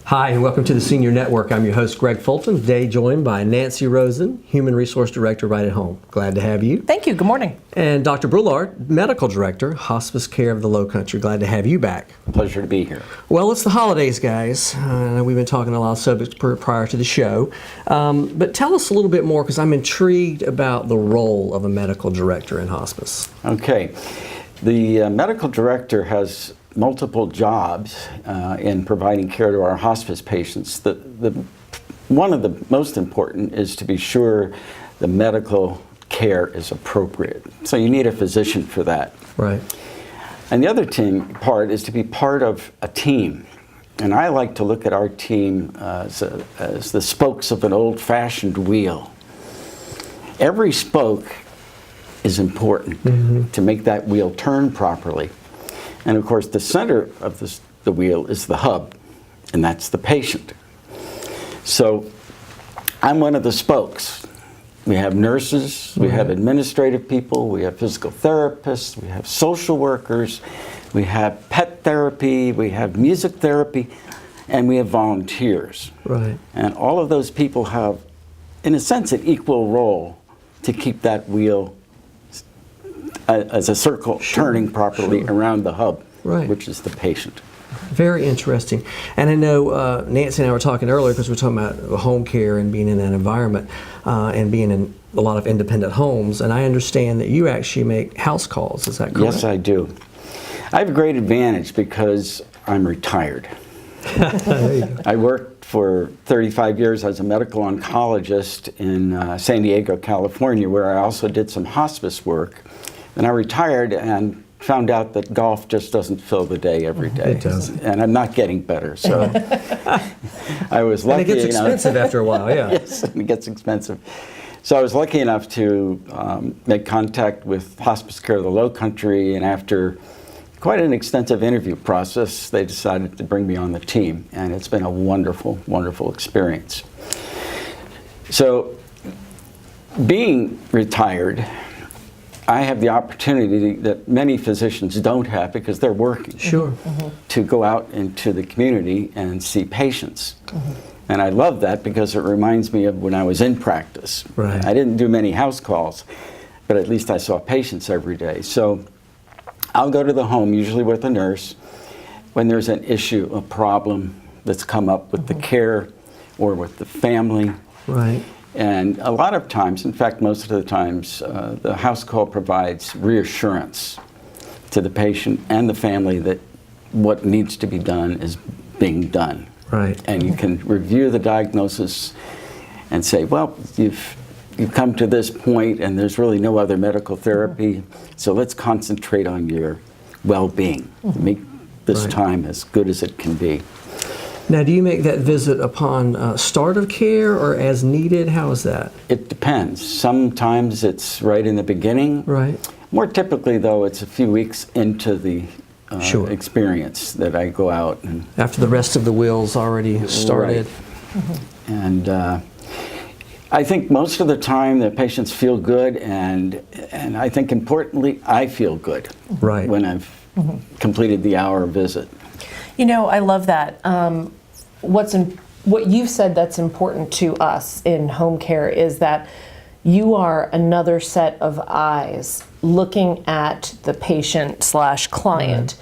Hi, and welcome to the Senior Network. I'm your host, Greg Fulton, today joined by Nancy Rosen, Human Resource Director right at home. Glad to have you. Thank you. Good morning. And Dr. Brulard, Medical Director, Hospice Care of the Lowcountry. Glad to have you back. Pleasure to be here. Well, it's the holidays, guys. We've been talking a lot of subjects prior to the show. But tell us a little bit more, because I'm intrigued about the role of a medical director in hospice. Okay. The medical director has multiple jobs in providing care to our hospice patients. One of the most important is to be sure the medical care is appropriate. So you need a physician for that. Right. And the other part is to be part of a team. And I like to look at our team as the spokes of an old-fashioned wheel. Every spoke is important to make that wheel turn properly. And of course, the center of the wheel is the hub, and that's the patient. So I'm one of the spokes. We have nurses, we have administrative people, we have physical therapists, we have social workers, we have pet therapy, we have music therapy, and we have volunteers. Right. And all of those people have, in a sense, an equal role to keep that wheel as a circle turning properly around the hub, which is the patient. Very interesting. And I know Nancy and I were talking earlier, because we were talking about home care and being in that environment and being in a lot of independent homes. And I understand that you actually make house calls. Is that correct? Yes, I do. I have a great advantage because I'm retired. I worked for 35 years as a medical oncologist in San Diego, California, where I also did some hospice work. And I retired and found out that golf just doesn't fill the day every day. It doesn't. And I'm not getting better. So I was lucky enough. And it gets expensive after a while, yeah. Yes, it gets expensive. So I was lucky enough to make contact with Hospice Care of the Lowcountry, and after quite an extensive interview process, they decided to bring me on the team. And it's been a wonderful, wonderful experience. So being retired, I have the opportunity that many physicians don't have because they're working. Sure. To go out into the community and see patients. And I love that because it reminds me of when I was in practice. Right. I didn't do many house calls, but at least I saw patients every day. So I'll go to the home, usually with a nurse, when there's an issue, a problem that's come up with the care or with the family. Right. And a lot of times, in fact, most of the times, the house call provides reassurance to the patient and the family that what needs to be done is being done. Right. And you can review the diagnosis and say, well, you've come to this point and there's really no other medical therapy, so let's concentrate on your well-being. Make this time as good as it can be. Now, do you make that visit upon start of care or as needed? How is that? It depends. Sometimes it's right in the beginning. Right. More typically, though, it's a few weeks into the experience that I go out. And after the rest of the wheels already started. Right. And I think most of the time the patients feel good, and I think importantly, I feel good when I've completed the hour visit. You know, I love that. What you've said that's important to us in home care is that you are another set of eyes looking at the patient/client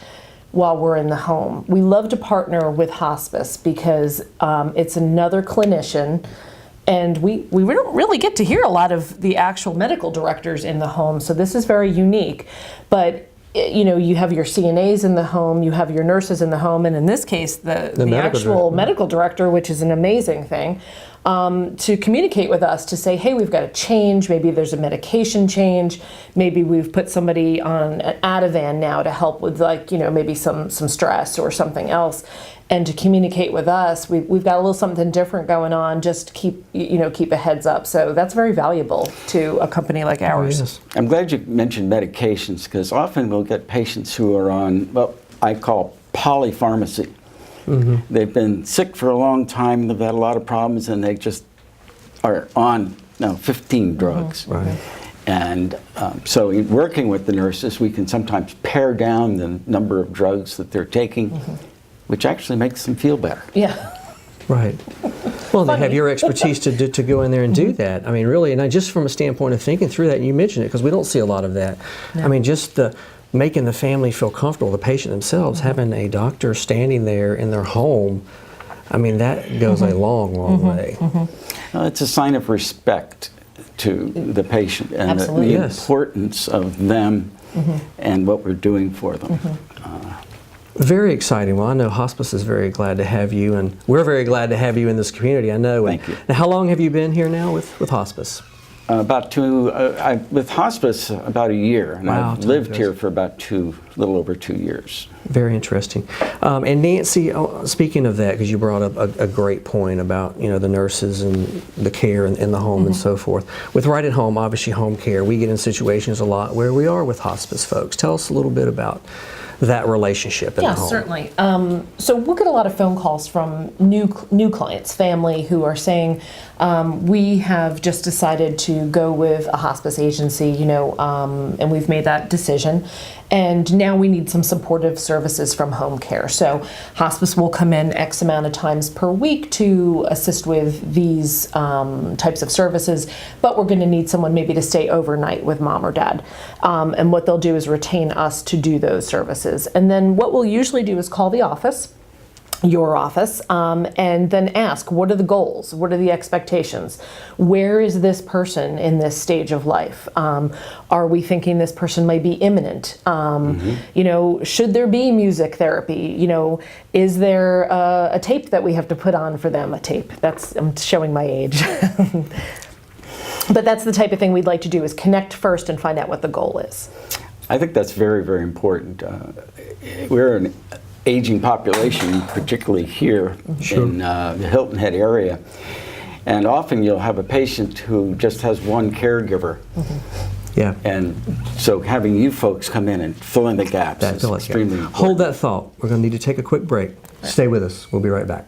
while we're in the home. We love to partner with hospice because it's another clinician, and we don't really get to hear a lot of the actual medical directors in the home, so this is very unique. But you know, you have your CNAs in the home, you have your nurses in the home, and in this case, the actual medical director, which is an amazing thing, to communicate with us to say, hey, we've got a change, maybe there's a medication change, maybe we've put somebody on an Ativan now to help with, like, you know, maybe some stress or something else. And to communicate with us, we've got a little something different going on, just keep a heads up. So that's very valuable to a company like ours. Yes. I'm glad you mentioned medications, because often we'll get patients who are on what I call polypharmacy. They've been sick for a long time, they've had a lot of problems, and they just are on 15 drugs. Right. And so in working with the nurses, we can sometimes pare down the number of drugs that they're taking, which actually makes them feel better. Yeah. Right. Well, they have Funny. your expertise to go in there and do that. I mean, really, and just from a standpoint of thinking through that, and you mentioned it because we don't see a lot of that. I mean, just making the family feel comfortable, the patient themselves, having a doctor standing there in their home, I mean, that goes a long, long way. Well, it's a sign of respect to the patient and Absolutely. the Yes. importance of them and what we're doing for them. Very exciting. Well, I know Hospice is very glad to have you, and we're very glad to have you in this community, I know. Thank you. Now, how long have you been here now with Hospice? With Hospice, about a year, and Wow, I've time lived goes. here for about little over 2 years. Very interesting. And Nancy, speaking of that, because you brought up a great point about the nurses and the care in the home and so forth. With Right at Home, obviously home care, we get in situations a lot where we are with hospice folks. Tell us a little bit about that relationship in the Yeah, home. certainly. So we'll get a lot of phone calls from new clients, family who are saying, we have just decided to go with a hospice agency, and we've made that decision. And now we need some supportive services from home care. So hospice will come in X amount of times per week to assist with these types of services, but we're going to need someone maybe to stay overnight with mom or dad. And what they'll do is retain us to do those services. And then what we'll usually do is call the office, your office, and then ask, what are the goals? What are the expectations? Where is this person in this stage of life? Are we thinking this person might be imminent? Should there be music therapy? Is there a tape that we have to put on for them? A tape. I'm showing my age. But that's the type of thing we'd like to do, is connect first and find out what the goal is. I think that's very, very important. We're an aging population, particularly here in the Hilton Head area. And often you'll have a patient who just has one caregiver. Yeah. And so having you folks come in and fill in the gaps is extremely important. Hold that thought. We're going to need to take a quick break. Stay with us. We'll be right back.